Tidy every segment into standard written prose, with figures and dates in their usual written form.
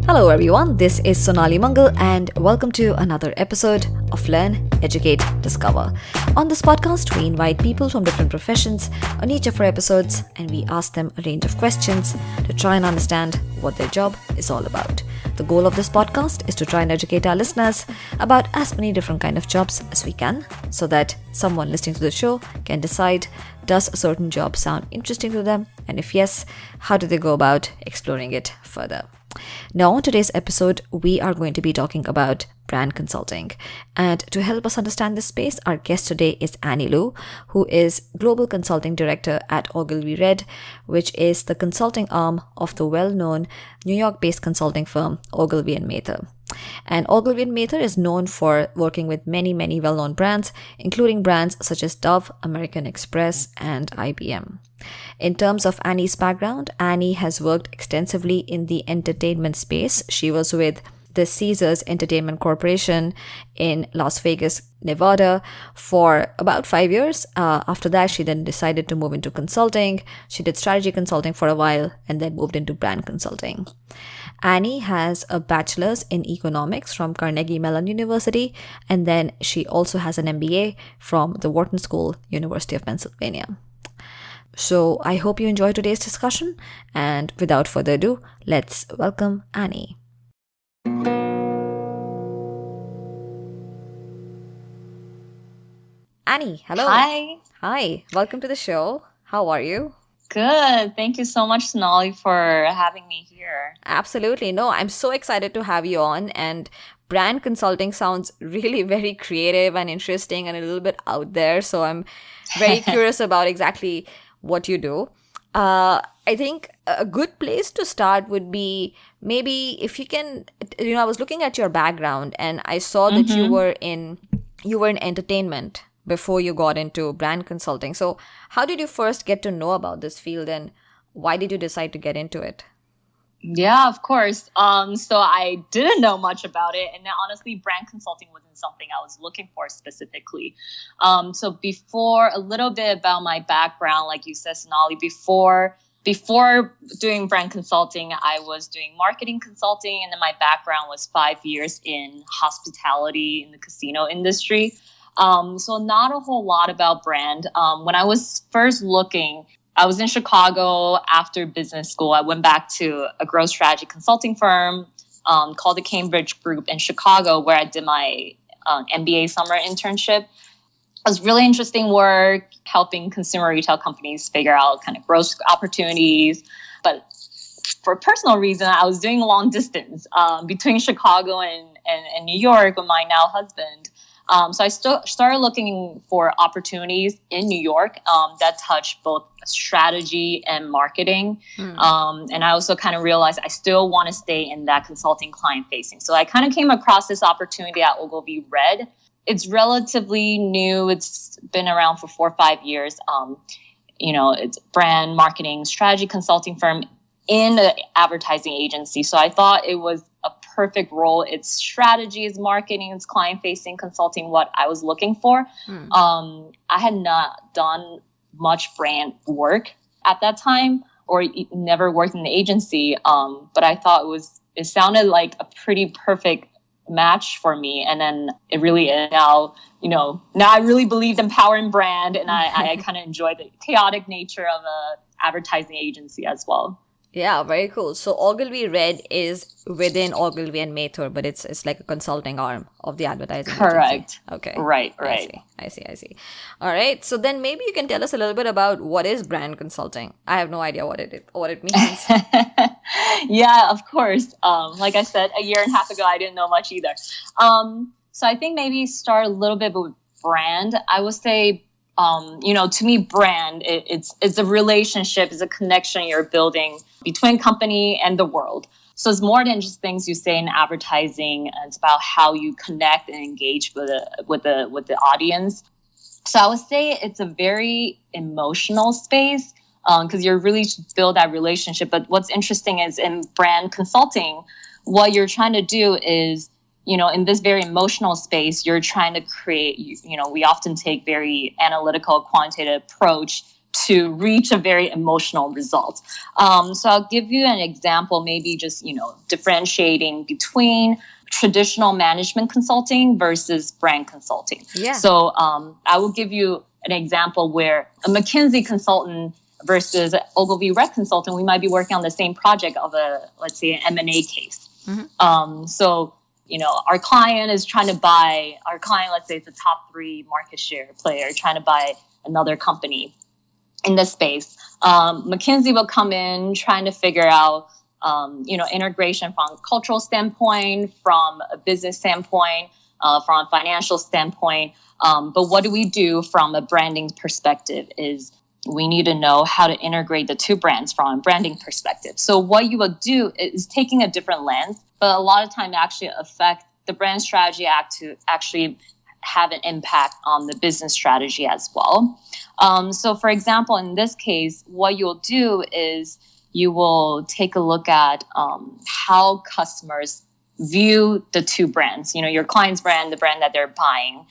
Hello everyone, this is Sonali Mangal and welcome to another episode of Learn, Educate, Discover. On this podcast, we invite people from different professions on each of our episodes and we ask them a range of questions to try and understand what their job is all about. The goal of this podcast is to try and educate our listeners about as many different kind of jobs as we can so that someone listening to the show can decide, does a certain job sound interesting to them? And if yes, how do they go about exploring it further? Now, on today's episode, we are going to be talking about brand consulting. And to help us understand this space, our guest today is Annie Lu, who is Global Consulting Director at OgilvyRED, which is the consulting arm of the well-known New York-based consulting firm Ogilvy Mather. And Ogilvy Mather is known for working with many well-known brands, including brands such as Dove, American Express, and IBM. In terms of Annie's background, Annie has worked extensively in the entertainment space. She was with the Caesars Entertainment Corporation in Las Vegas, Nevada for about 5 years. After that, she then decided to move into consulting. She did strategy consulting for a while and then moved into brand consulting. Annie has a bachelor's in economics from Carnegie Mellon University, and then she also has an MBA from the Wharton School, University of Pennsylvania. So I hope you enjoy today's discussion, and without further ado, let's welcome Annie. Annie, hello. Hi, welcome to the show. How are you? Good. Thank you so much, Sonali, for having me here. Absolutely. No, I'm so excited to have you on, and brand consulting sounds really very creative and interesting and a little bit out there. So I'm very curious about exactly what you do. I think a good place to start would be maybe if you can, I was looking at your background and I saw that you were in entertainment before you got into brand consulting. So how did you first get to know about this field and why did you decide to get into it? Yeah, of course. So I didn't know much about it. And honestly, brand consulting wasn't something I was looking for specifically. So before, a little bit about my background, like you said, Sonali, before doing brand consulting, I was doing marketing consulting. And then my background was 5 years in hospitality in the casino industry. So not a whole lot about brand. When I was first looking, I was in Chicago after business school. I went back to a growth strategy consulting firm called the Cambridge Group in Chicago, where I did my MBA summer internship. It was really interesting work, helping consumer retail companies figure out kind of growth opportunities. But for a personal reason, I was doing long distance between Chicago and New York with my now husband. So I started looking for opportunities in New York that touch both strategy and marketing. And I also kind of realized I still want to stay in that consulting client facing. So I kind of came across this opportunity at OgilvyRED. It's relatively new. It's been around for 4 or 5 years. It's brand marketing strategy consulting firm in an advertising agency. So I thought it was a perfect role. It's strategy, it's marketing, it's client-facing consulting, what I was looking for. I had not done much brand work at that time or never worked in the agency. But I thought it sounded like a pretty perfect match for me. And then it really is now I really believed in power and brand. And I kind of enjoy the chaotic nature of a advertising agency as well. Yeah, very cool. So OgilvyRED is within Ogilvy and Mather, but it's like a consulting arm of the advertising Correct. agency. Okay. Right. I see. All right. So then maybe you can tell us a little bit about what is brand consulting. I have no idea what it means. Yeah, of course. Like I said, a year and a half ago, I didn't know much either. So I think maybe start a little bit with brand. I would say, to me, brand, it's a relationship, it's a connection you're building between company and the world. So it's more than just things you say in advertising. It's about how you connect and engage with the audience. So I would say it's a very emotional space because you're really to build that relationship. But what's interesting is in brand consulting, what you're trying to do is, in this very emotional space, you're trying to create, we often take very analytical, quantitative approach to reach a very emotional result. So I'll give you an example, maybe just, differentiating between traditional management consulting versus brand consulting. Yeah. So I will give you an example where a McKinsey consultant versus OgilvyRED consultant, we might be working on the same project of let's say, an M&A case. So, our client is trying to buy, let's say it's a top 3 market share player trying to buy another company in this space. McKinsey will come in trying to figure out, integration from a cultural standpoint, from a business standpoint, from a financial standpoint. But what do we do from a branding perspective is we need to know how to integrate the 2 brands from a branding perspective. So what you will do is taking a different lens, but a lot of time actually affect the brand strategy to actually have an impact on the business strategy as well. So for example, in this case, what you'll do is you will take a look at how customers view the 2 brands, your client's brand, the brand that they're buying,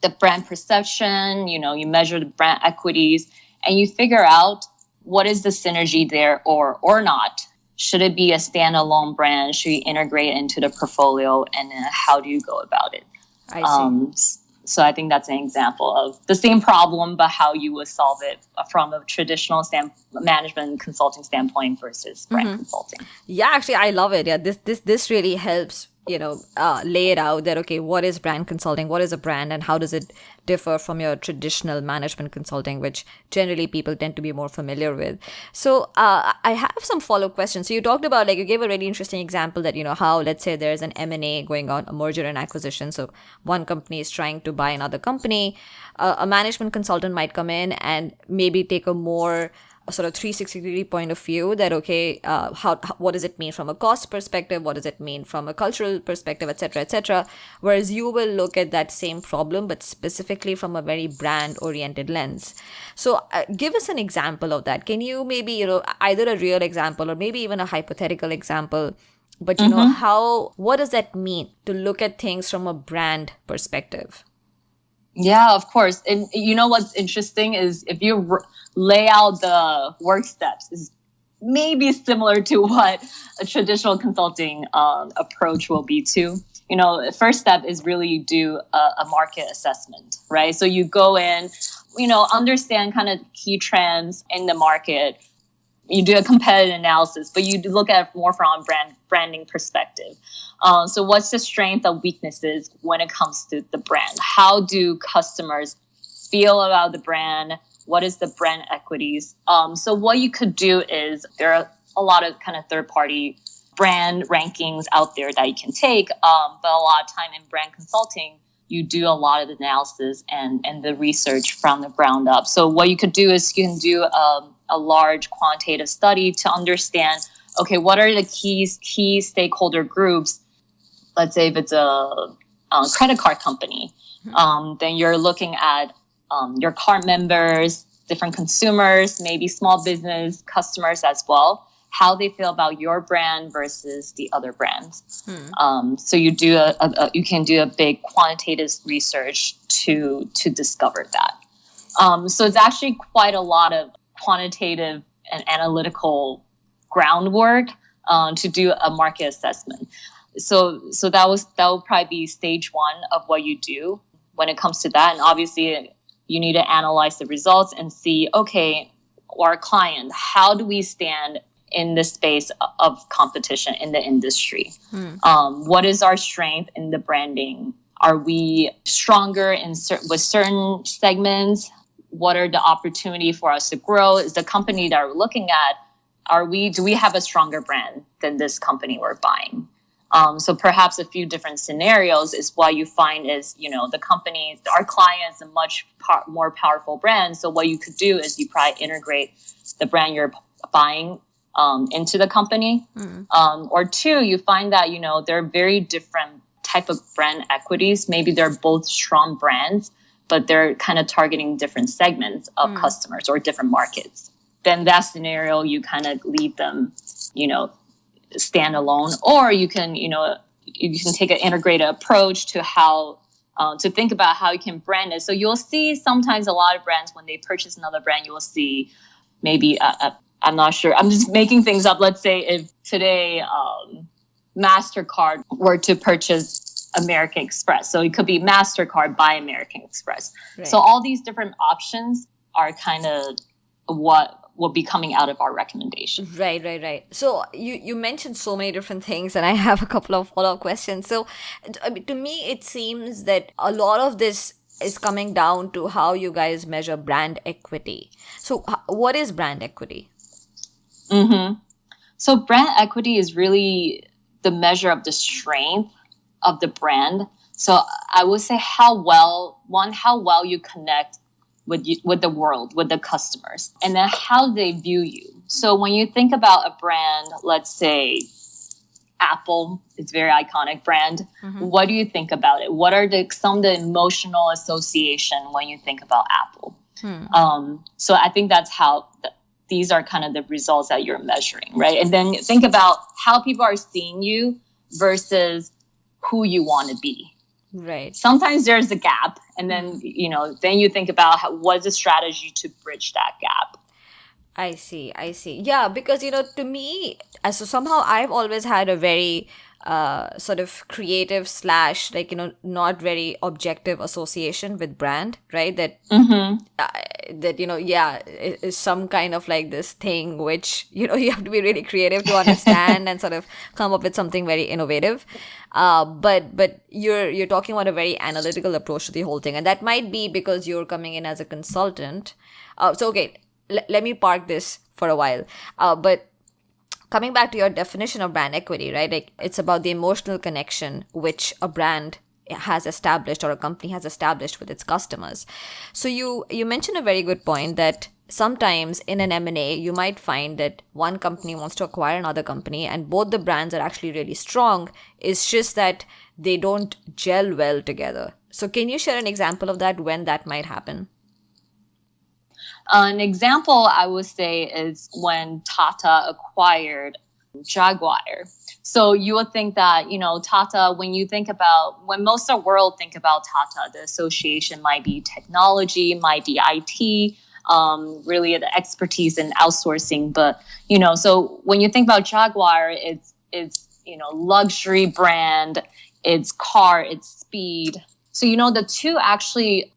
the brand perception, you measure the brand equities, and you figure out what is the synergy there or not. Should it be a standalone brand? Should you integrate into the portfolio? And then how do you go about it? I see. So I think that's an example of the same problem, but how you would solve it from a traditional management consulting standpoint versus brand consulting. Yeah, actually, I love it. Yeah, this really helps, lay it out that, okay, what is brand consulting? What is a brand and how does it differ from your traditional management consulting, which generally people tend to be more familiar with. So I have some follow-up questions. So you talked about, you gave a really interesting example that, how, let's say there's an M&A going on, a merger and acquisition. So one company is trying to buy another company. A management consultant might come in and maybe take a more sort of 360-degree point of view that, okay, what does it mean from a cost perspective? What does it mean from a cultural perspective, et cetera, et cetera? Whereas you will look at that same problem, but specifically from a very brand-oriented lens. So give us an example of that. Can you maybe, either a real example or maybe even a hypothetical example, but, what does that mean to look at things from a brand perspective? Yeah, of course. And what's interesting is if you lay out the work steps, is maybe similar to what a traditional consulting approach will be too. The first step is really you do a market assessment, right? So you go in, understand kind of key trends in the market. You do a competitive analysis, but you look at it more from a branding perspective. So what's the strength and weaknesses when it comes to the brand? How do customers feel about the brand? What is the brand equities? So what you could do is there are a lot of kind of third-party brand rankings out there that you can take. But a lot of time in brand consulting, you do a lot of the analysis and the research from the ground up. So what you could do is you can do a large quantitative study to understand, okay, what are the key stakeholder groups? Let's say if it's a credit card company, then you're looking at your card members, different consumers, maybe small business customers as well, how they feel about your brand versus the other brands. So you do you can do a big quantitative research to discover that. So it's actually quite a lot of quantitative and analytical groundwork to do a market assessment. So that will probably be stage 1 of what you do when it comes to that. And obviously you need to analyze the results and see, okay, our client, how do we stand in the space of competition in the industry? What is our strength in the branding? Are we stronger with certain segments? What are the opportunity for us to grow? Is the company that we're looking at, do we have a stronger brand than this company we're buying? So perhaps a few different scenarios is what you find is, the company, our client is a much more powerful brand. So what you could do is you probably integrate the brand you're buying into the company. Or 2, you find that, there are very different type of brand equities. Maybe they're both strong brands, but they're kind of targeting different segments of customers or different markets. Then that scenario, you kind of leave them, stand alone, or you can take an integrated approach to how to think about how you can brand it. So you'll see sometimes a lot of brands, when they purchase another brand, you will see maybe, I'm not sure, I'm just making things up. Let's say if today MasterCard were to purchase American Express. So it could be MasterCard by American Express. Right. So all these different options are kind of what will be coming out of our recommendation. Right. So you mentioned so many different things, and I have a couple of follow-up questions. So to me, it seems that a lot of this is coming down to how you guys measure brand equity. So what is brand equity? Mm-hmm. So brand equity is really the measure of the strength of the brand. So I would say how well you connect with the world, with the customers, and then how they view you. So when you think about a brand, let's say Apple, it's a very iconic brand. Mm-hmm. What do you think about it? What are some of the emotional association when you think about Apple? So I think that's how these are kind of the results that you're measuring, right? And then think about how people are seeing you versus who you want to be. Right. Sometimes there's a gap, and then then you think about what's the strategy to bridge that gap. I see. Yeah, because to me, so somehow I've always had a very sort of creative / not very objective association with brand, right? That it is some kind of like this thing which you have to be really creative to understand and sort of come up with something very innovative. But you're talking about a very analytical approach to the whole thing, and that might be because you're coming in as a consultant. So okay, let me park this for a while. But coming back to your definition of brand equity, right? Like it's about the emotional connection which a brand has established or a company has established with its customers. So you mentioned a very good point that sometimes in an M&A, you might find that one company wants to acquire another company and both the brands are actually really strong. It's just that they don't gel well together. So can you share an example of that, when that might happen? An example I would say is when Tata acquired Jaguar. So you would think that, Tata, when most of the world think about Tata, the association might be technology, might be IT, really the expertise in outsourcing. But, so when you think about Jaguar, it's luxury brand, it's car, it's speed. So, the two actually,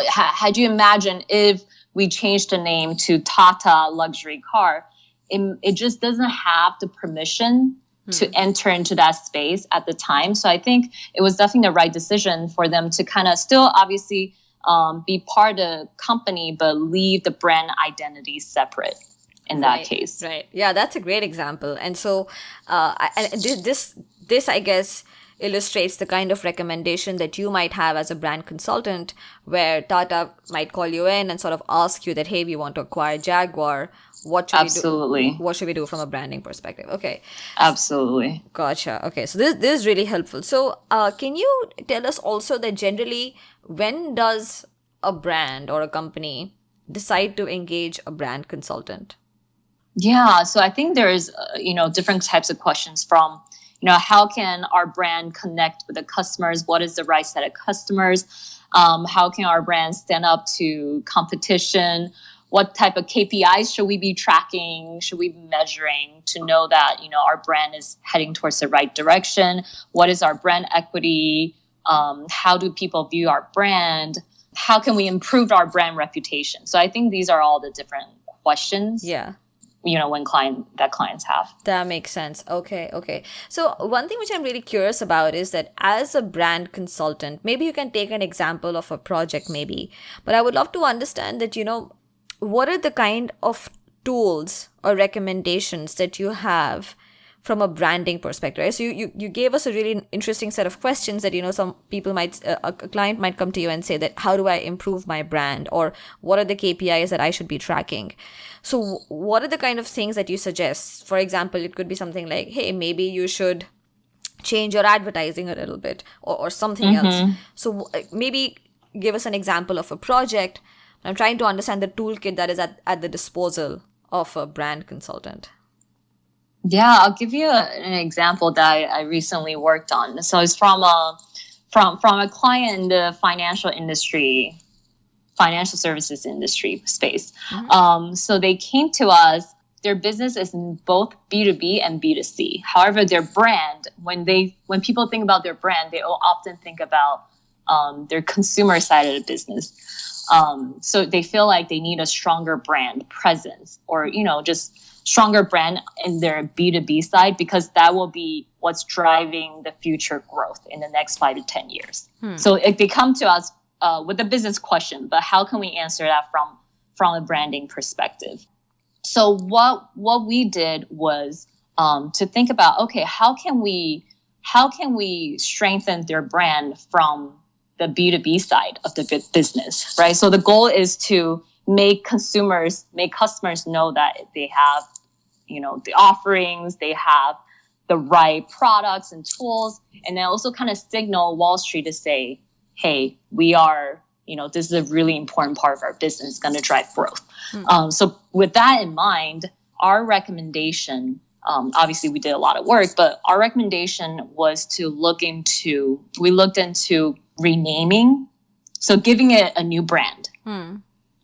had you imagine if we changed the name to Tata luxury car, it just doesn't have the permission to enter into that space at the time. So I think it was definitely the right decision for them to kind of still obviously be part of the company, but leave the brand identity separate in that case. Right. Yeah, that's a great example. And so this, I guess, illustrates the kind of recommendation that you might have as a brand consultant, where Tata might call you in and sort of ask you that, hey, we want to acquire Jaguar. What should we do from a branding perspective? Okay. Absolutely. Gotcha. Okay. So this is really helpful. So can you tell us also that generally, when does a brand or a company decide to engage a brand consultant? Yeah. So I think there's, different types of questions from, how can our brand connect with the customers? What is the right set of customers? How can our brand stand up to competition? What type of KPIs should we be tracking? Should we be measuring to know that, our brand is heading towards the right direction? What is our brand equity? How do people view our brand? How can we improve our brand reputation? So I think these are all the different questions. Yeah. When clients have. That makes sense. Okay. So one thing which I'm really curious about is that as a brand consultant, maybe you can take an example of a project maybe, but I would love to understand that, what are the kind of tools or recommendations that you have from a branding perspective, right? So you gave us a really interesting set of questions that, some people a client might come to you and say that, how do I improve my brand? Or what are the KPIs that I should be tracking? So what are the kind of things that you suggest? For example, it could be something like, hey, maybe you should change your advertising a little bit or something else. So maybe give us an example of a project. I'm trying to understand the toolkit that is at the disposal of a brand consultant. Yeah, I'll give you an example that I recently worked on. So it's from from a client in the financial services industry space. So they came to us. Their business is in both B2B and B2C. However, their brand, when people think about their brand, they will often think about their consumer side of the business. So they feel like they need a stronger brand presence, or just stronger brand in their B2B side, because that will be what's driving the future growth in the next 5 to 10 years. So they come to us with a business question, but how can we answer that from a branding perspective? So what we did was to think about, okay, how can we strengthen their brand from the B2B side of the business, right? So the goal is to make customers know that they have, the offerings, they have the right products and tools, and then also kind of signal Wall Street to say, hey, we are, this is a really important part of our business, going to drive growth. So with that in mind, our recommendation, obviously we did a lot of work, but our recommendation was to looked into renaming. So giving it a new brand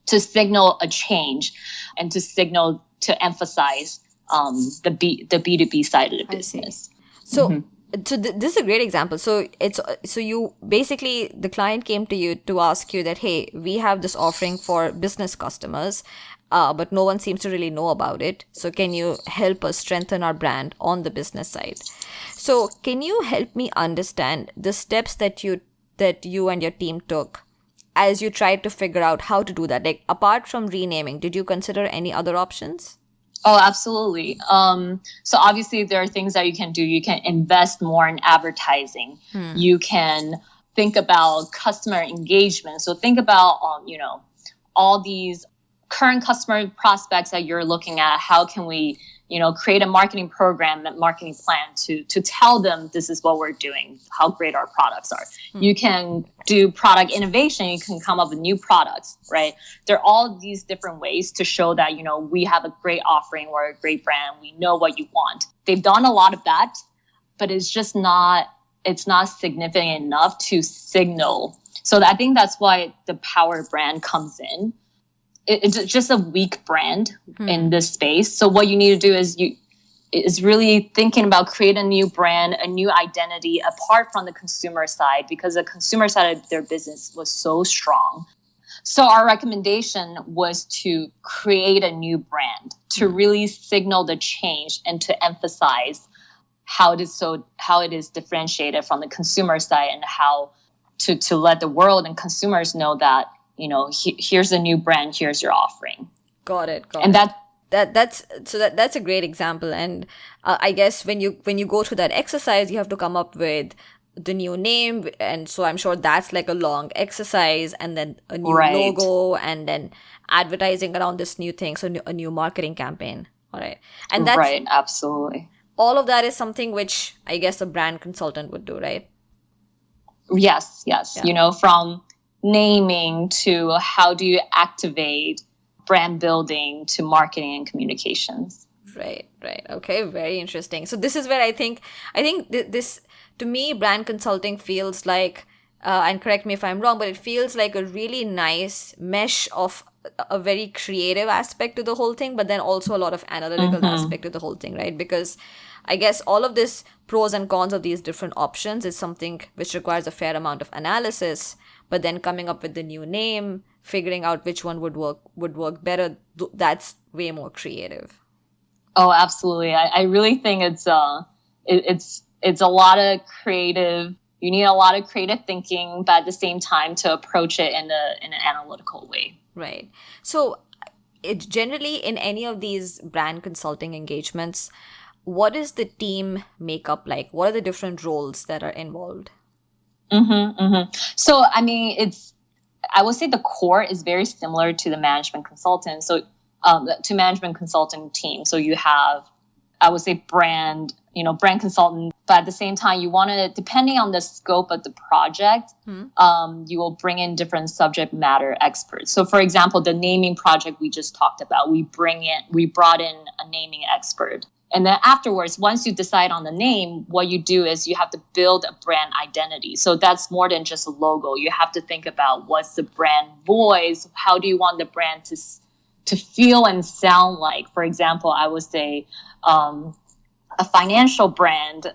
to signal a change and to emphasize the B2B side of the business. So this is a great example. So you basically, the client came to you to ask you that, hey, we have this offering for business customers, but no one seems to really know about it. So can you help us strengthen our brand on the business side? So can you help me understand the steps that you and your team took as you tried to figure out how to do that? Like, apart from renaming, did you consider any other options? Oh, absolutely. So obviously there are things that you can do. You can invest more in advertising. You can think about customer engagement. So think about, all these current customer prospects that you're looking at. How can we, create a marketing program and marketing plan to tell them this is what we're doing, how great our products are. You can do product innovation. You can come up with new products, right? There are all these different ways to show that, we have a great offering, we're a great brand, we know what you want. They've done a lot of that, but it's not significant enough to signal. So I think that's why the power brand comes in. It's just a weak brand in this space. So what you need to do is really thinking about create a new brand, a new identity apart from the consumer side, because the consumer side of their business was so strong. So our recommendation was to create a new brand to really signal the change and to emphasize how it is differentiated from the consumer side, and how to let the world and consumers know that, here's a new brand, here's your offering. Got it. And that's a great example. And I guess when you go through that exercise, you have to come up with the new name, and so I'm sure that's like a long exercise, and then a new logo, and then advertising around this new thing, so a new marketing campaign. All right, and that's right, absolutely. All of that is something which I guess a brand consultant would do, right? Yes. Yeah. From naming to how do you activate brand building to marketing and communications. Right. Okay, very interesting. So this is where I think this, to me, brand consulting feels like, and correct me if I'm wrong, but it feels like a really nice mesh of a very creative aspect to the whole thing, but then also a lot of analytical aspect to the whole thing, right? Because I guess all of this pros and cons of these different options is something which requires a fair amount of analysis, but then coming up with the new name, figuring out which one would work better, that's way more creative. Oh, absolutely. I really think it's a lot of creative. You need a lot of creative thinking, but at the same time to approach it in an analytical way. Right. So it generally, in any of these brand consulting engagements, what is the team makeup like? What are the different roles that are involved? So, I mean, I would say the core is very similar to the management consultant. So, to management consulting team. So you have, I would say, brand consultant, but at the same time, you want to, depending on the scope of the project, you will bring in different subject matter experts. So for example, the naming project we just talked about, we brought in a naming expert. And then afterwards, once you decide on the name, what you do is you have to build a brand identity. So that's more than just a logo. You have to think about what's the brand voice. How do you want the brand to feel and sound like? For example, I would say a financial brand,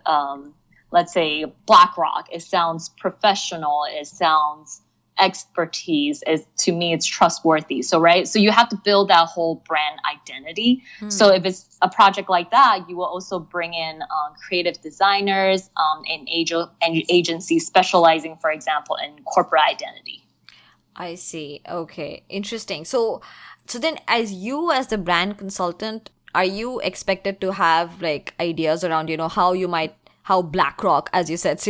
let's say BlackRock, it sounds professional. It sounds expertise. To me, it's trustworthy. So, right. So you have to build that whole brand identity. So if it's a project like that, you will also bring in creative designers and agencies specializing, for example, in corporate identity. I see. Okay. Interesting. So then as the brand consultant, are you expected to have like ideas around, how BlackRock, as you said,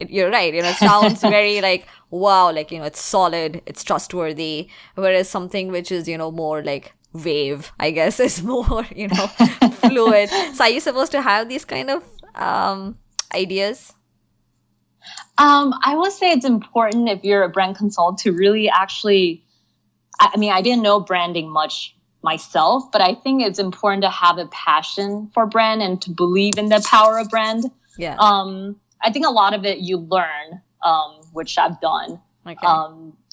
you're right, it sounds very like, wow, like, it's solid, it's trustworthy, whereas something which is, more like wave, I guess, is more, fluid. So are you supposed to have these kind of ideas? I would say it's important if you're a brand consultant to really actually, I didn't know branding much myself, but I think it's important to have a passion for brand and to believe in the power of brand. Yeah. I think a lot of it you learn, which I've done. Okay.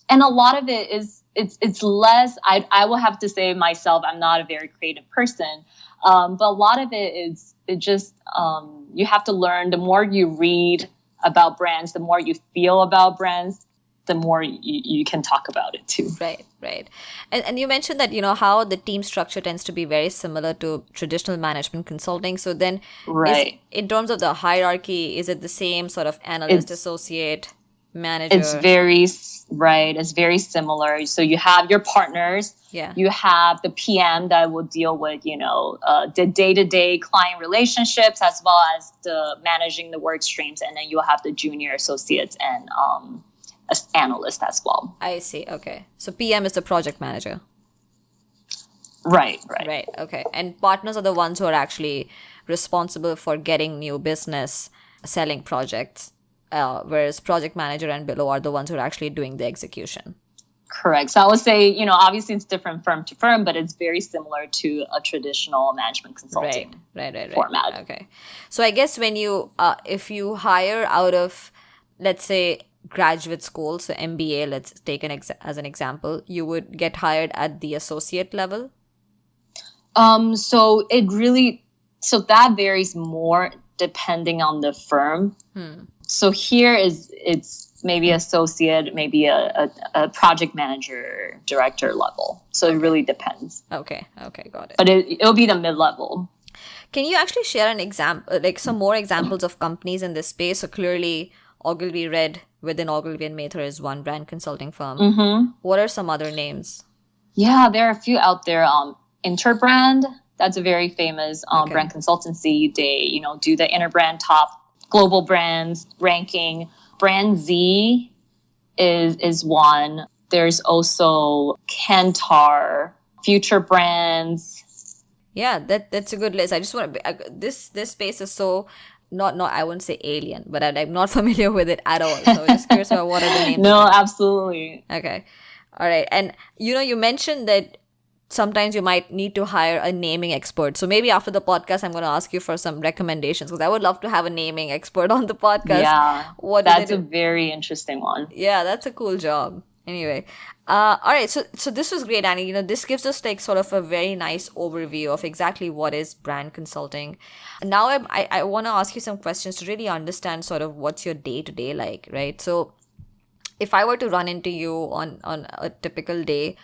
And a lot of it is it's less. I will have to say myself, I'm not a very creative person, but a lot of it is you have to learn. The more you read about brands, the more you feel about brands, the more you can talk about it too. Right. And you mentioned that, how the team structure tends to be very similar to traditional management consulting. So then in terms of the hierarchy, is it the same sort of analyst, associate, manager? It's very similar. So you have your partners. Yeah. You have the PM that will deal with, the day-to-day client relationships as well as the managing the work streams. And then you'll have the junior associates and analyst as well. I see. Okay. So PM is the project manager. Right. Okay. And partners are the ones who are actually responsible for getting new business, selling projects, whereas project manager and below are the ones who are actually doing the execution. Correct. So I would say, obviously it's different firm to firm, but it's very similar to a traditional management consulting format. Okay. So I guess when you, if you hire out of, let's say, graduate school, so MBA, let's take as an example, you would get hired at the associate level? So that varies more depending on the firm. So here it's maybe associate, maybe a project manager, director level. So it really depends. Okay, got it. But it'll be the mid-level. Can you actually share an example, like some more examples of companies in this space? So clearly OgilvyRED within Ogilvy Mather is one brand consulting firm. Mm-hmm. What are some other names? Yeah, there are a few out there. Interbrand, that's a very famous brand consultancy. They, do the Interbrand top global brands ranking. Brand Z is one. There's also Kantar, Future Brands. Yeah, that's a good list. I just want to this space is so not I wouldn't say alien, but I'm not familiar with it at all. So I'm just curious about what are the names. No, absolutely. Okay. All right. And you mentioned that sometimes you might need to hire a naming expert. So maybe after the podcast, I'm going to ask you for some recommendations because I would love to have a naming expert on the podcast. Yeah, that's a very interesting one. Yeah, that's a cool job. Anyway, all right. So this was great, Annie. This gives us like sort of a very nice overview of exactly what is brand consulting. Now I want to ask you some questions to really understand sort of what's your day-to-day like, right? So if I were to run into you on a typical day,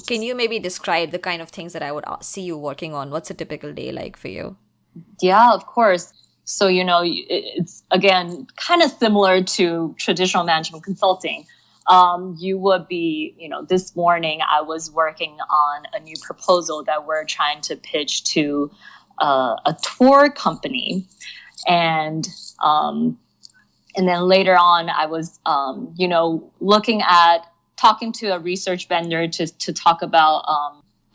can you maybe describe the kind of things that I would see you working on? What's a typical day like for you? Yeah, of course. So, it's, again, kind of similar to traditional management consulting. You would be, this morning I was working on a new proposal that we're trying to pitch to a tour company. And then later on, I was, talking to a research vendor to talk about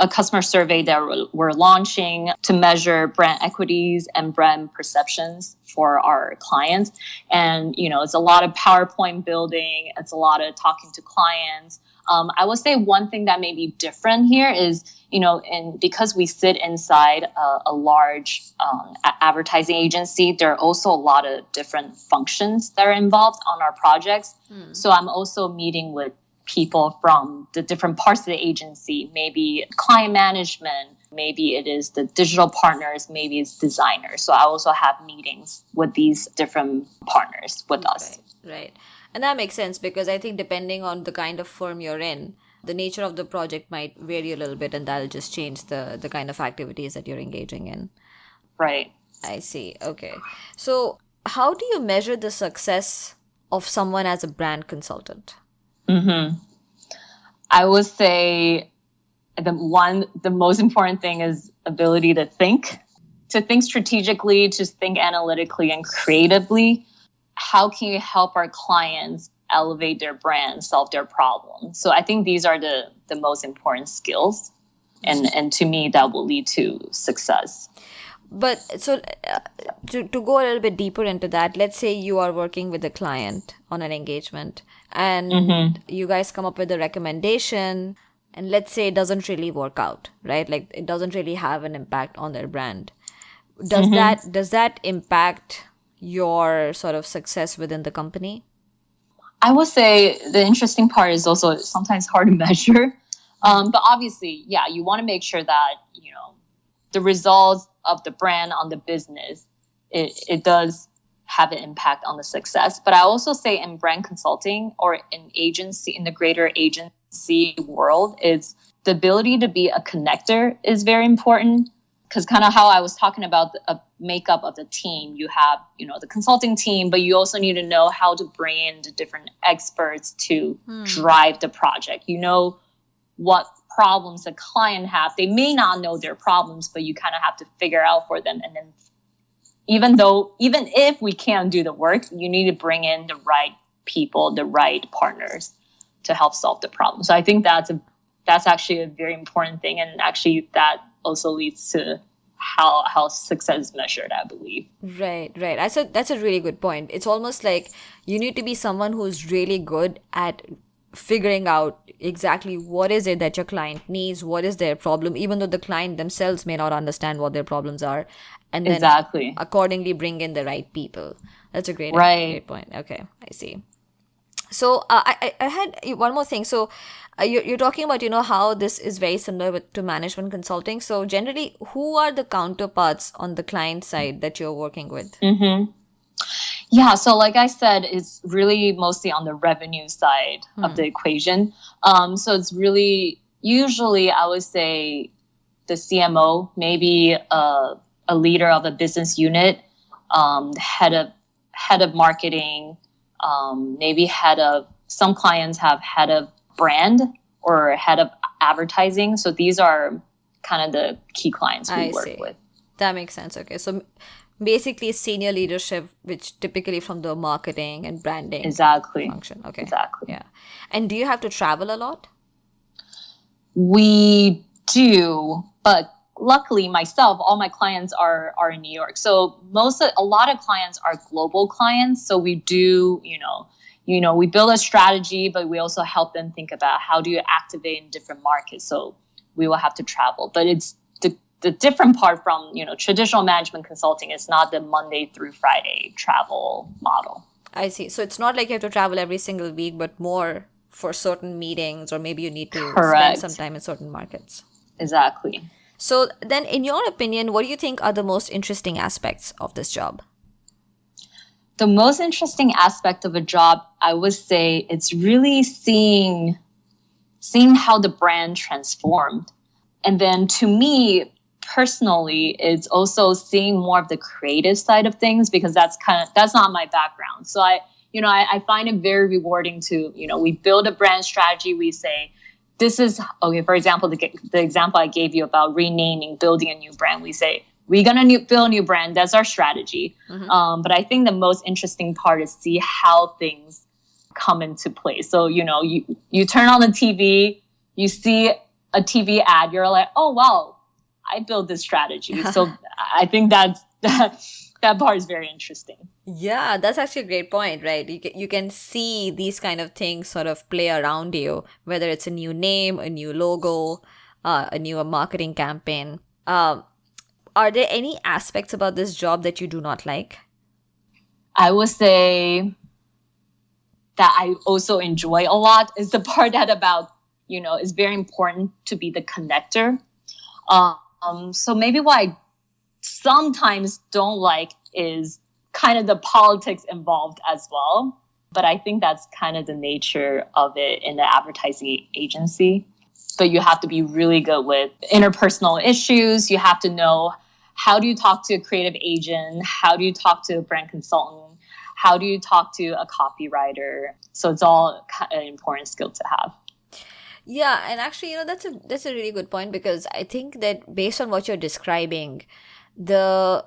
a customer survey that we're launching to measure brand equities and brand perceptions for our clients. And, it's a lot of PowerPoint building. It's a lot of talking to clients. I would say one thing that may be different here is, and because we sit inside a large advertising agency, there are also a lot of different functions that are involved on our projects. So I'm also meeting with people from the different parts of the agency, maybe client management, maybe it is the digital partners, maybe it's designers. So I also have meetings with these different partners with us. Right. And that makes sense because I think depending on the kind of firm you're in, the nature of the project might vary a little bit, and that'll just change the kind of activities that you're engaging in. Right. I see. Okay. So how do you measure the success of someone as a brand consultant? I would say the most important thing is ability to think strategically, to think analytically and creatively. How can you help our clients elevate their brand, solve their problems? So I think these are the most important skills. And to me, that will lead to success. But so to go a little bit deeper into that, let's say you are working with a client on an engagement and you guys come up with a recommendation and let's say it doesn't really work out, right? Like it doesn't really have an impact on their brand. Does that impact your sort of success within the company? I would say the interesting part is also sometimes hard to measure. But obviously, yeah, you want to make sure that, the results of the brand on the business, it does have an impact on the success. But I also say in brand consulting or in agency, in the greater agency world, is the ability to be a connector is very important. Because kind of how I was talking about the makeup of the team, you have, the consulting team, but you also need to know how to bring in the different experts to drive the project. What problems the client have. They may not know their problems, but you kind of have to figure out for them. And then even if we can't do the work, you need to bring in the right people, the right partners to help solve the problem. So I think that's actually a very important thing. And actually that also leads to how success is measured, I believe. Right. That's a really good point. It's almost like you need to be someone who's really good at figuring out exactly what is it that your client needs, what is their problem, even though the client themselves may not understand what their problems are, and then accordingly bring in the right people. That's a great point. Okay, I see. So I had one more thing. So you're talking about, how this is very similar to management consulting. So generally, who are the counterparts on the client side that you're working with? Yeah, so like I said, it's really mostly on the revenue side of the equation. So it's really, usually I would say the CMO, maybe a leader of a business unit, head of marketing, maybe some clients have head of brand or head of advertising. So these are kind of the key clients we work with. That makes sense. Okay, so basically senior leadership, which typically from the marketing and branding function. Okay. Exactly. Yeah. And do you have to travel a lot? We do, but luckily myself, all my clients are in New York. So a lot of clients are global clients. So we do, we build a strategy, but we also help them think about how do you activate in different markets. So we will have to travel, but it's the different part from, traditional management consulting is not the Monday through Friday travel model. I see. So it's not like you have to travel every single week, but more for certain meetings, or maybe you need to spend some time in certain markets. Exactly. So then in your opinion, what do you think are the most interesting aspects of this job? The most interesting aspect of a job, I would say, it's really seeing how the brand transformed. And then to me, personally, it's also seeing more of the creative side of things, because that's not my background. So I find it very rewarding to, we build a brand strategy. We say, this is, okay, for example, the example I gave you about building a new brand. We say, we're going to build a new brand. That's our strategy. But I think the most interesting part is see how things come into play. So, you turn on the TV, you see a TV ad, you're like, oh, wow, I built this strategy. So I think that part is very interesting. Yeah, that's actually a great point, right? You can see these kind of things sort of play around you, whether it's a new name, a new logo, a new marketing campaign. Are there any aspects about this job that you do not like? I would say that I also enjoy a lot is the part that about, is very important to be the connector. So maybe what I sometimes don't like is kind of the politics involved as well. But I think that's kind of the nature of it in the advertising agency. But you have to be really good with interpersonal issues. You have to know, how do you talk to a creative agent? How do you talk to a brand consultant? How do you talk to a copywriter? So it's all an important skill to have. Yeah, and actually, that's a really good point, because I think that based on what you're describing, a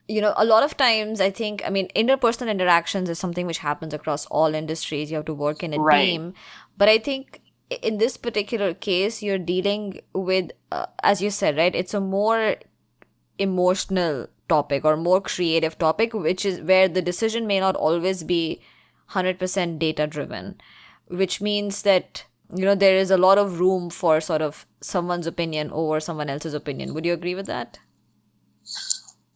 lot of times interpersonal interactions is something which happens across all industries. You have to work in a team. But I think in this particular case, you're dealing with, as you said, right, it's a more emotional topic or more creative topic, which is where the decision may not always be 100% data driven, which means that, there is a lot of room for sort of someone's opinion over someone else's opinion. Would you agree with that?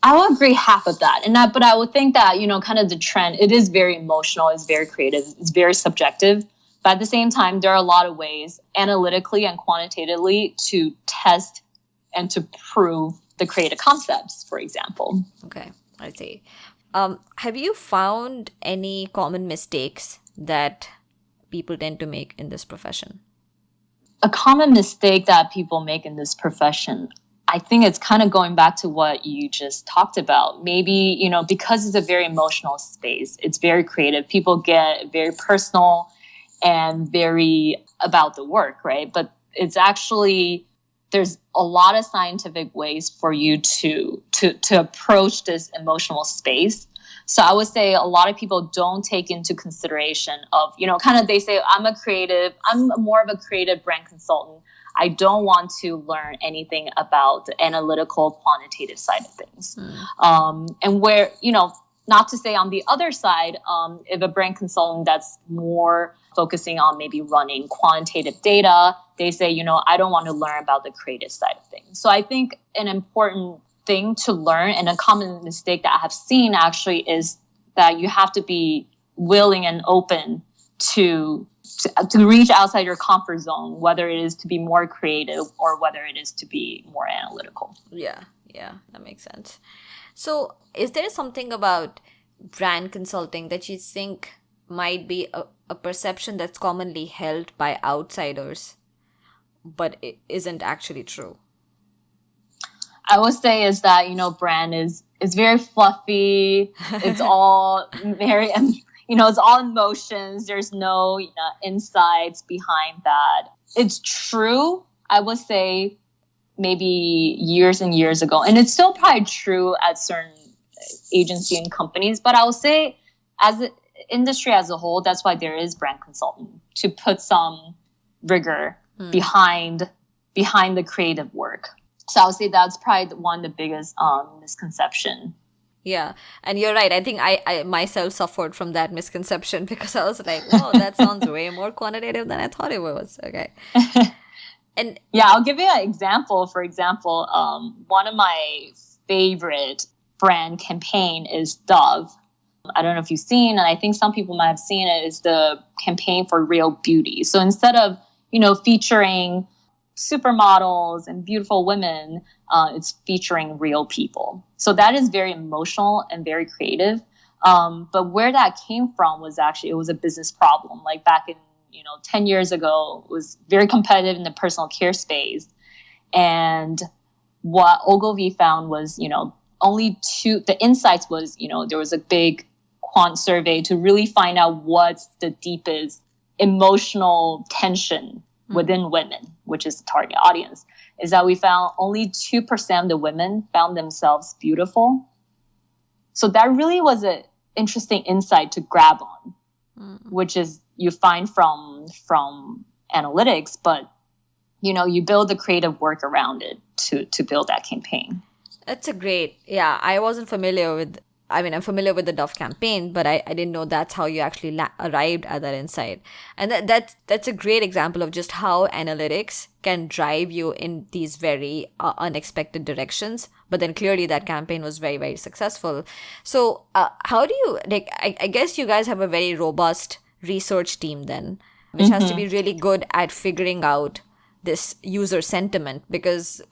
I will agree half of that. But I would think that, kind of the trend, it is very emotional, it's very creative, it's very subjective. But at the same time, there are a lot of ways analytically and quantitatively to test and to prove the creative concepts, for example. Okay, I see. Have you found any common mistakes that people tend to make in this profession? A common mistake that people make in this profession, I think it's kind of going back to what you just talked about. Maybe, because it's a very emotional space, it's very creative. People get very personal and very about the work, right? But it's actually, there's a lot of scientific ways for you to approach this emotional space. So I would say a lot of people don't take into consideration of, kind of they say, I'm more of a creative brand consultant. I don't want to learn anything about the analytical, quantitative side of things. And where, not to say on the other side, if a brand consultant that's more focusing on maybe running quantitative data, they say, I don't want to learn about the creative side of things. So I think an important thing to learn, and a common mistake that I have seen actually, is that you have to be willing and open to reach outside your comfort zone, whether it is to be more creative or whether it is to be more analytical. Yeah, that makes sense. So is there something about brand consulting that you think might be a perception that's commonly held by outsiders, but it isn't actually true? I would say is that, brand is very fluffy. It's all very, it's all emotions. There's no insights behind that. It's true, I would say, maybe years and years ago. And it's still probably true at certain agency and companies. But I would say as an industry as a whole, that's why there is brand consultant, to put some rigor behind the creative work. So I would say that's probably one of the biggest misconception. Yeah, and you're right. I think I myself suffered from that misconception, because I was like, "Whoa, that sounds way more quantitative than I thought it was." Okay. And yeah, I'll give you an example. For example, one of my favorite brand campaign is Dove. I don't know if you've seen, and I think some people might have seen it, is the campaign for Real Beauty. So instead of, featuring supermodels and beautiful women, it's featuring real people. So that is very emotional and very creative. But where that came from was actually, it was a business problem. Like back in, 10 years ago, it was very competitive in the personal care space. And what Ogilvy found was, the insights was, there was a big quant survey to really find out what's the deepest emotional tension within women, which is the target audience, is that we found only 2% of the women found themselves beautiful. So that really was an interesting insight to grab on, which is you find from analytics, but you build the creative work around it to build that campaign. That's a great, yeah, I wasn't familiar with, I mean, I'm familiar with the Dove campaign, but I didn't know that's how you actually arrived at that insight. And that's a great example of just how analytics can drive you in these very unexpected directions. But then clearly that campaign was very, very successful. So how do you, like, I guess you guys have a very robust research team then, which has to be really good at figuring out this user sentiment, because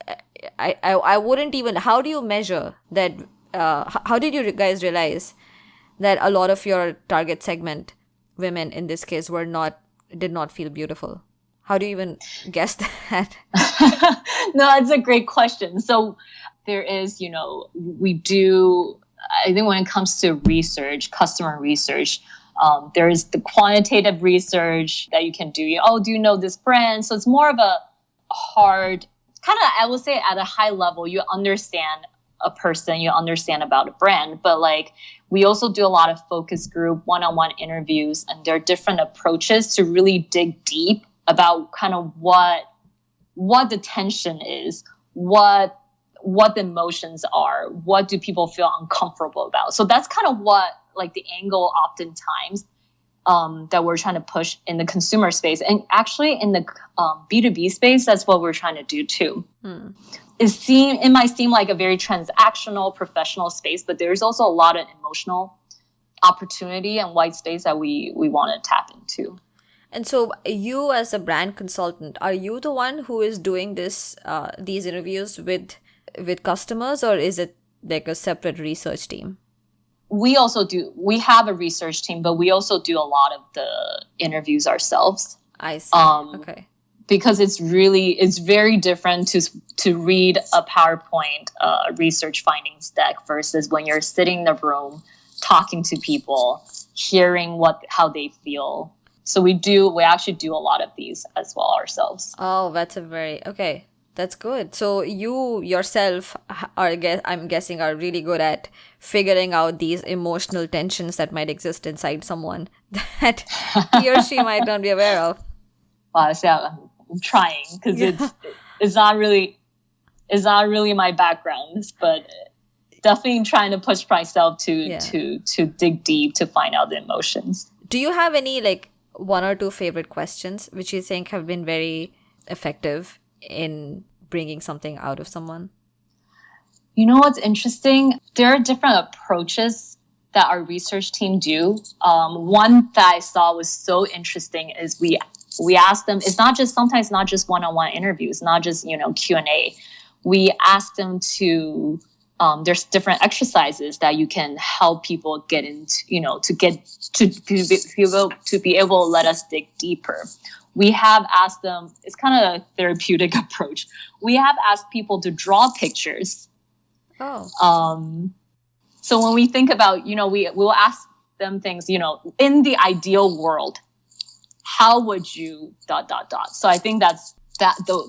I wouldn't even, how do you measure that? How did you guys realize that a lot of your target segment, women in this case, did not feel beautiful? How do you even guess that? No, it's a great question. So there is, we do, I think when it comes to research, customer research, there is the quantitative research that you can do. Do you know this brand? So it's more of a hard, kind of, I would say at a high level, you understand a person, you understand about a brand, but like we also do a lot of focus group, one-on-one interviews, and there are different approaches to really dig deep about kind of what the tension is, what the emotions are, what do people feel uncomfortable about. So that's kind of what like the angle oftentimes that we're trying to push in the consumer space. And actually in the B2B space, that's what we're trying to do too. It might seem like a very transactional, professional space, but there's also a lot of emotional opportunity and white space that we want to tap into. And so you as a brand consultant, are you the one who is doing these interviews with customers, or is it like a separate research team? We have a research team, but we also do a lot of the interviews ourselves. I see. Okay. Because it's very different to read a PowerPoint research findings deck versus when you're sitting in the room talking to people, hearing how they feel. So we actually do a lot of these as well ourselves. Oh, okay. That's good. So you yourself I'm guessing are really good at figuring out these emotional tensions that might exist inside someone that he or she might not be aware of. Well, I'm trying because it's not really my background, but definitely trying to push myself to dig deep to find out the emotions. Do you have any like one or two favorite questions which you think have been very effective in bringing something out of someone? You know what's interesting? There are different approaches that our research team do. One that I saw was so interesting is we asked them, sometimes not just one-on-one interviews, not just, Q&A. We asked them to, there's different exercises that you can help people get into, to be able to let us dig deeper. We have asked them, it's kind of a therapeutic approach. We have asked people to draw pictures. Oh. So when we think about, we'll ask them things, in the ideal world, how would you ... So I think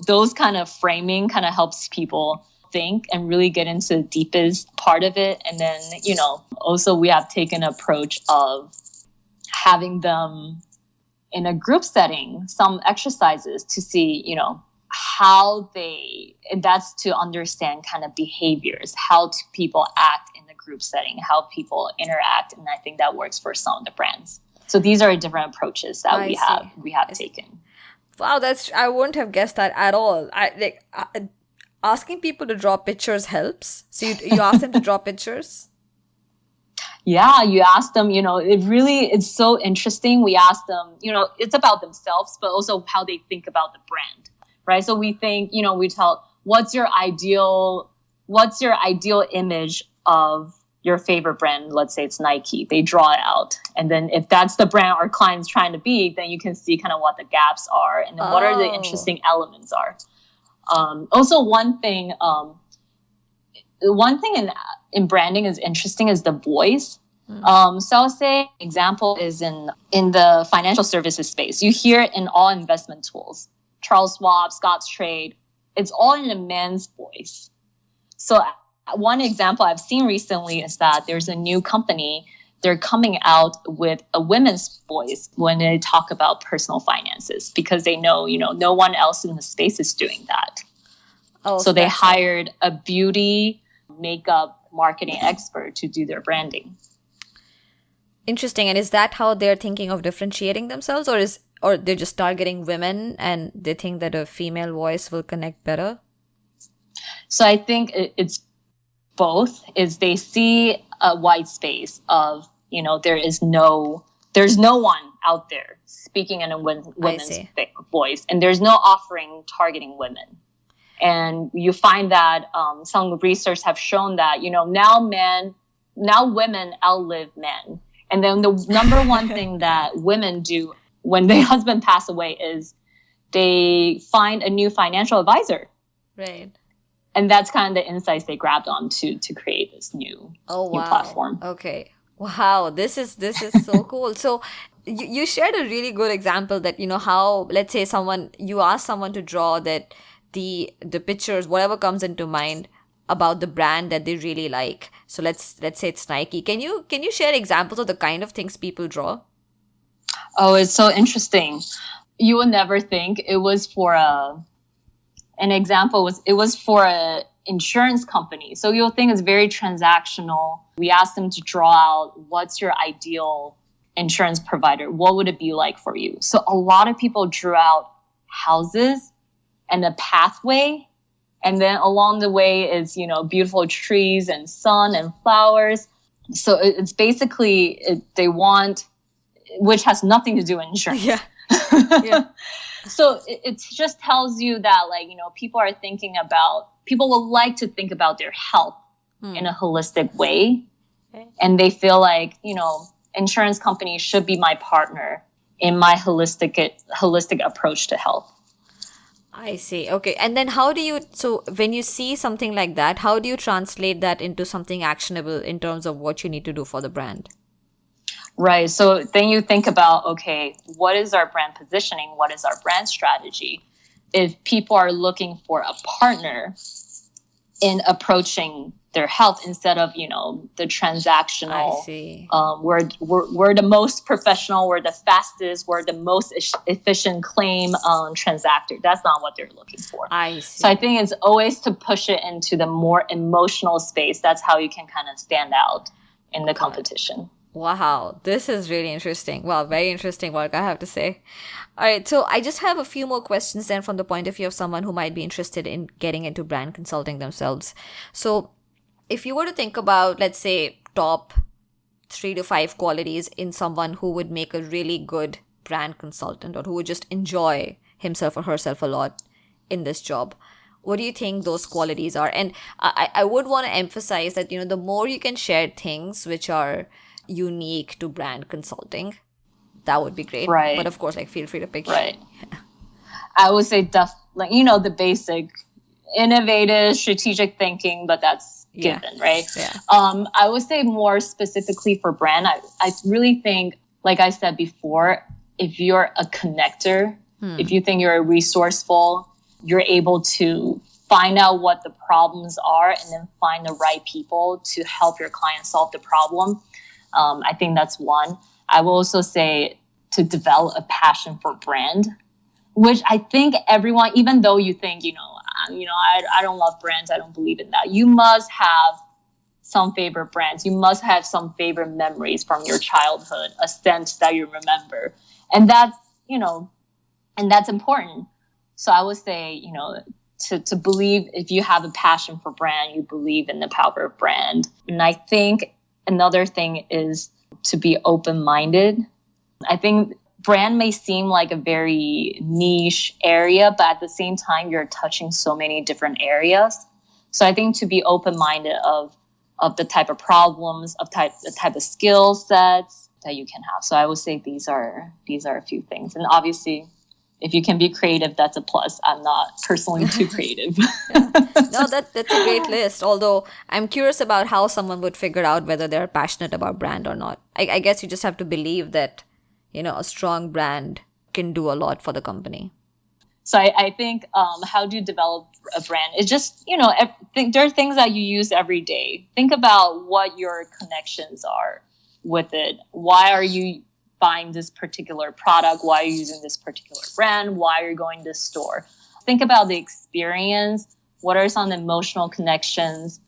those kind of framing kind of helps people think and really get into the deepest part of it. And then, also we have taken an approach of having them in a group setting, some exercises to see, and that's to understand kind of behaviors, how people act in the group setting, how people interact. And I think that works for some of the brands. So these are different approaches that we have taken. Wow, I wouldn't have guessed that at all. Asking people to draw pictures helps. So you ask them to draw pictures? Yeah, you ask them, it's so interesting. We ask them, it's about themselves, but also how they think about the brand, right? So we think, we tell, what's your ideal image of your favorite brand? Let's say it's Nike. They draw it out. And then if that's the brand our client's trying to be, then you can see kind of what the gaps are and then what are the interesting elements are. Also, one thing in branding is interesting is the voice. So I'll say example is in the financial services space. You hear it in all investment tools, Charles Schwab, Scottrade. It's all in a man's voice. So one example I've seen recently is that there's a new company they're coming out with a women's voice when they talk about personal finances, because they know, no one else in the space is doing that. Oh, so they hired a beauty makeup marketing expert to do their branding. Interesting. And is that how they're thinking of differentiating themselves, or they're just targeting women and they think that a female voice will connect better? So I think it's both. Is they see a white space of, there's no one out there speaking in a women's voice, and there's no offering targeting women. And you find that some research have shown that, now women outlive men. And then the number one thing that women do when their husband pass away is they find a new financial advisor. Right. And that's kind of the insights they grabbed on to create this new platform. Okay. Wow. This is so cool. So you shared a really good example that, how, let's say you ask someone to draw that the pictures, whatever comes into mind about the brand that they really like. So let's say it's Nike. Can you share examples of the kind of things people draw? Oh, it's so interesting. You would never think it was for an example was for a insurance company. So you'll think it's very transactional. We asked them to draw out what's your ideal insurance provider. What would it be like for you? So a lot of people drew out houses and a pathway. And then along the way is, beautiful trees and sun and flowers. So it's basically they want, which has nothing to do with insurance. Yeah. Yeah. So it just tells you that, people will like to think about their health in a holistic way. Okay. And they feel like, insurance companies should be my partner in my holistic approach to health. I see. Okay. And then so when you see something like that, how do you translate that into something actionable in terms of what you need to do for the brand? Right. So then you think about, okay, what is our brand positioning? What is our brand strategy? If people are looking for a partner in approaching their health instead of, the transactional, I see. We're the most professional, we're the fastest, we're the most efficient claim transactor. That's not what they're looking for. I see. So I think it's always to push it into the more emotional space. That's how you can kind of stand out in the competition. Wow, this is really interesting. Wow, very interesting work, I have to say. All right, so I just have a few more questions then from the point of view of someone who might be interested in getting into brand consulting themselves. So if you were to think about, let's say, top 3 to 5 qualities in someone who would make a really good brand consultant or who would just enjoy himself or herself a lot in this job, what do you think those qualities are? And I would want to emphasize that, the more you can share things which are unique to brand consulting, that would be great. Right. But of course, feel free to pick. Right. I would say the basic innovative strategic thinking, but that's given, right? Yeah. I would say more specifically for brand, I really think, like I said before, if you're a connector, if you think you're resourceful, you're able to find out what the problems are and then find the right people to help your client solve the problem. I think that's one. I will also say to develop a passion for brand, which I think everyone, even though you think, I don't love brands, I don't believe in that. You must have some favorite brands. You must have some favorite memories from your childhood, a scent that you remember. And that's, and that's important. So I would say, to believe, if you have a passion for brand, you believe in the power of brand. And I think another thing is to be open-minded. I think brand may seem like a very niche area, but at the same time, you're touching so many different areas. So I think to be open-minded of the type of problems, the type of skill sets that you can have. So I would say these are a few things. And obviously, if you can be creative, that's a plus. I'm not personally too creative. No, that's a great list. Although I'm curious about how someone would figure out whether they're passionate about brand or not. I guess you just have to believe that, a strong brand can do a lot for the company. So I think how do you develop a brand? It's just, there are things that you use every day. Think about what your connections are. with it. Why are you buying this particular product? Why are you using this particular brand? Why are you going to this store? Think about the experience. What are some emotional connections?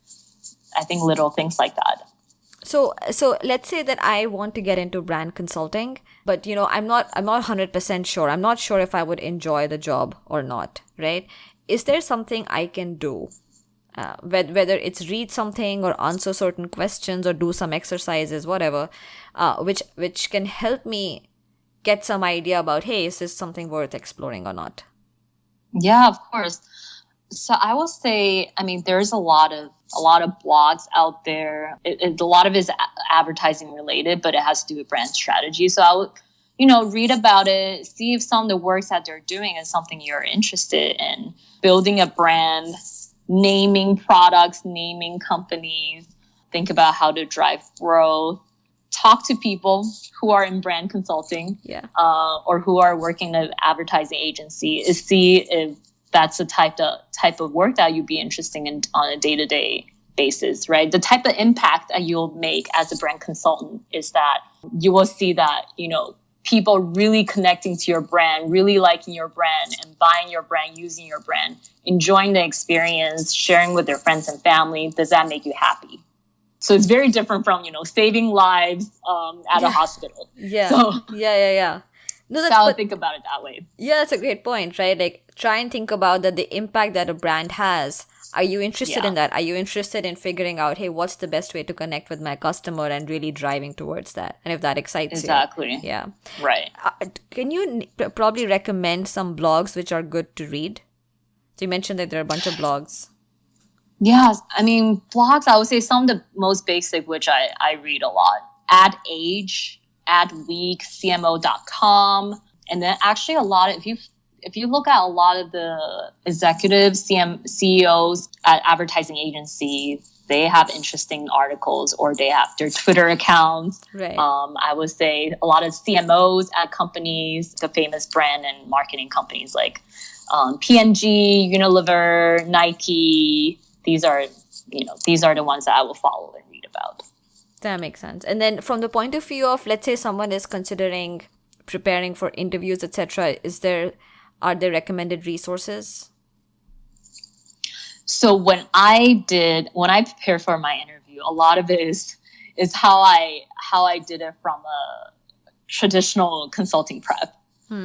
I think little things like that. So let's say that I want to get into brand consulting, but I'm not 100% sure. I'm not sure if I would enjoy the job or not, right? Is there something I can do? Whether it's read something or answer certain questions or do some exercises, whatever, which can help me get some idea about, hey, is this something worth exploring or not? Yeah, of course. So I will say, I mean, there's a lot of blogs out there. A lot of it is advertising related, but it has to do with brand strategy. So I would, read about it, see if some of the works that they're doing is something you're interested in. Building a brand, naming products, naming companies, think about how to drive growth, talk to people who are in brand consulting, or who are working in an advertising agency, is see if that's the type of work that you'd be interested in on a day-to-day basis, right? The type of impact that you'll make as a brand consultant is that you will see that, people really connecting to your brand, really liking your brand and buying your brand, using your brand, enjoying the experience, sharing with their friends and family. Does that make you happy? So it's very different from, saving lives at a hospital. Yeah. So, yeah. No, I would think about it that way. Yeah, that's a great point, right? Like, try and think about the impact that a brand has. Are you interested in that? Are you interested in figuring out, hey, what's the best way to connect with my customer and really driving towards that? And if that excites you. Exactly. Yeah. Right. Can you probably recommend some blogs which are good to read? So you mentioned that there are a bunch of blogs. Yes. I mean, blogs, I would say some of the most basic, which I read a lot. Ad Age, Adweek, CMO.com. And then actually a lot of, if you look at a lot of the executives, CEOs at advertising agencies, they have interesting articles or they have their Twitter accounts. Right. I would say a lot of CMOs at companies, the famous brand and marketing companies like P&G, Unilever, Nike. These are the ones that I will follow and read about. That makes sense. And then from the point of view of, let's say someone is considering preparing for interviews, etc., are there recommended resources? So when I prepared for my interview, a lot of it is how I did it from a traditional consulting prep.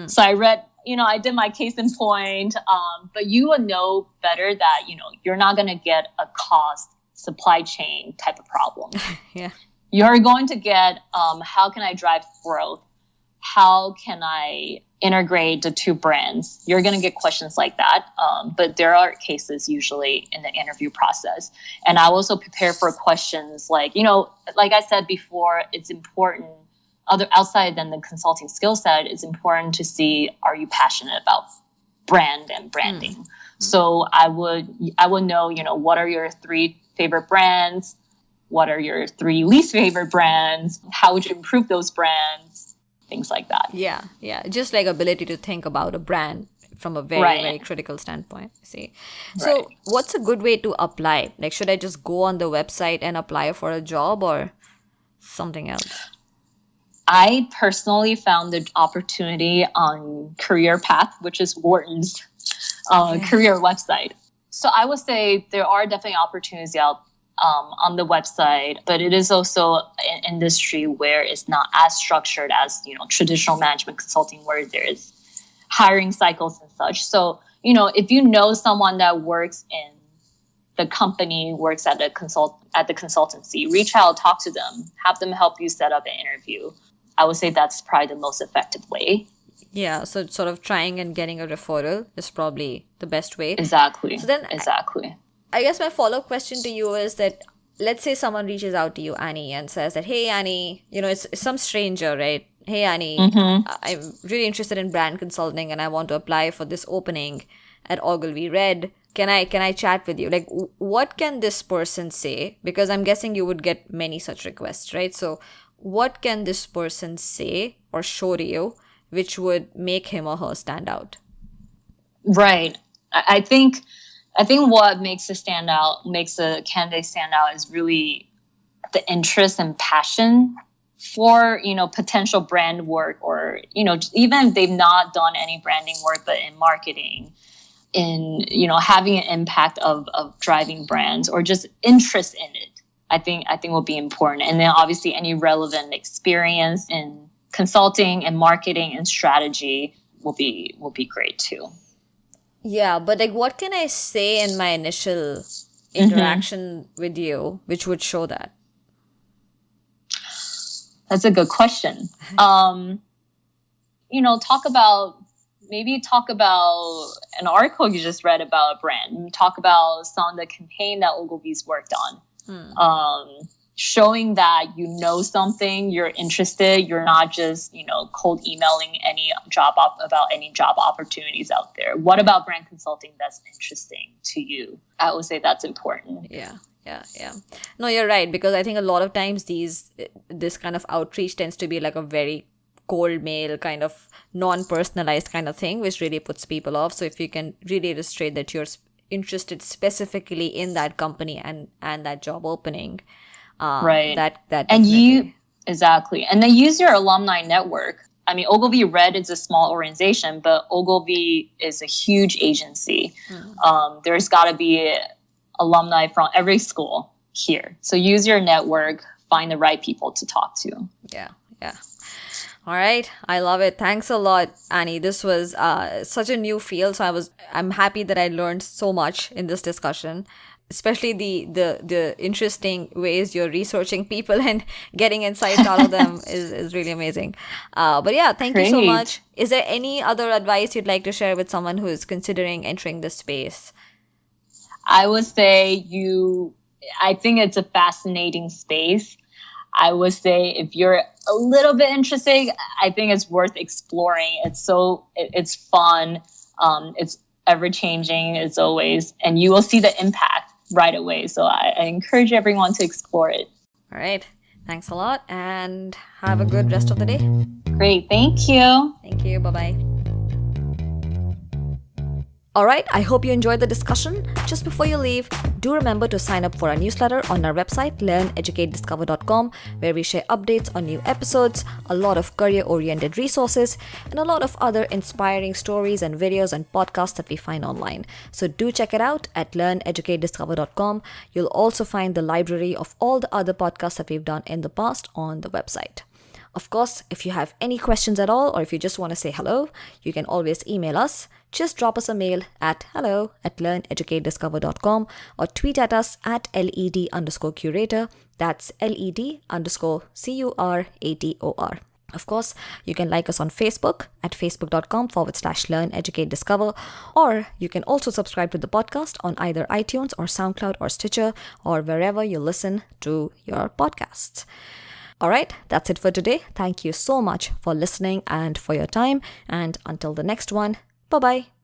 So I read, I did my case in point, but you would know better that, you're not going to get a cost supply chain type of problem. Yeah. You're going to get, how can I drive growth? How can I integrate the two brands? You're going to get questions like that. But there are cases usually in the interview process. And I also prepare for questions like, like I said before, it's important, outside than the consulting skill set, it's important to see, are you passionate about brand and branding? Mm-hmm. So I would know, what are your 3 favorite brands? What are your 3 least favorite brands? How would you improve those brands? Things like that. Yeah. Just like ability to think about a brand from a very, very critical standpoint. See. So what's a good way to apply? Like, should I just go on the website and apply for a job or something else? I personally found the opportunity on Career Path, which is Wharton's career website. So I would say there are definitely opportunities out on the website, but it is also an industry where it's not as structured as, traditional management consulting where there is hiring cycles and such. So, if you know someone that works in the company, works at the consultancy, reach out, talk to them, have them help you set up an interview. I would say that's probably the most effective way. Yeah, so sort of trying and getting a referral is probably the best way. Exactly. So then, exactly. I guess my follow-up question to you is that, let's say someone reaches out to you, Annie, and says that, hey, Annie, it's some stranger, right? Hey, Annie, I'm really interested in brand consulting and I want to apply for this opening at OgilvyRED. Can I chat with you? Like, what can this person say? Because I'm guessing you would get many such requests, right? So what can this person say or show to you which would make him or her stand out? Right. I think what makes a candidate stand out is really the interest and passion for, potential brand work, or, even if they've not done any branding work, but in marketing, in, having an impact of driving brands, or just interest in it, I think will be important. And then obviously any relevant experience in consulting and marketing and strategy will be great too. Yeah, but like, what can I say in my initial interaction with you, which would show that? That's a good question. Talk about an article you just read about a brand. Talk about some of the campaign that Ogilvy's worked on. Showing that something, you're interested, you're not just, cold emailing about any job opportunities out there. What about brand consulting that's interesting to you? I would say that's important. Yeah. No, you're right, because I think a lot of times this kind of outreach tends to be like a very cold mail kind of non-personalized kind of thing, which really puts people off. So if you can really illustrate that you're interested specifically in that company and that job opening, right, that and exactly, and then use your alumni network. I mean, OgilvyRED is a small organization, but Ogilvy is a huge agency. There's got to be alumni from every school here. So use your network, find the right people to talk to. Yeah. All right. I love it. Thanks a lot, Annie. This was such a new field. So I'm happy that I learned so much in this discussion, especially the interesting ways you're researching people and getting insights out of them is really amazing. But yeah, thank you so much. Is there any other advice you'd like to share with someone who is considering entering this space? I would say I think it's a fascinating space. I would say if you're a little bit interested, I think it's worth exploring. It's fun. It's ever changing as always, and you will see the impact right away. So I encourage everyone to explore it. All right. Thanks a lot, and have a good rest of the day. Great. Thank you. Thank you. Bye-bye. All right, I hope you enjoyed the discussion. Just before you leave, do remember to sign up for our newsletter on our website, learneducatediscover.com, where we share updates on new episodes, a lot of career-oriented resources, and a lot of other inspiring stories and videos and podcasts that we find online. So do check it out at learneducatediscover.com. You'll also find the library of all the other podcasts that we've done in the past on the website. Of course, if you have any questions at all, or if you just want to say hello, you can always email us. Just drop us a mail at hello@learneducatediscover.com or tweet at us at LED_curator. That's LED_CURATOR. Of course, you can like us on Facebook at facebook.com/learneducatediscover, or you can also subscribe to the podcast on either iTunes or SoundCloud or Stitcher or wherever you listen to your podcasts. All right, that's it for today. Thank you so much for listening and for your time. And until the next one, bye-bye.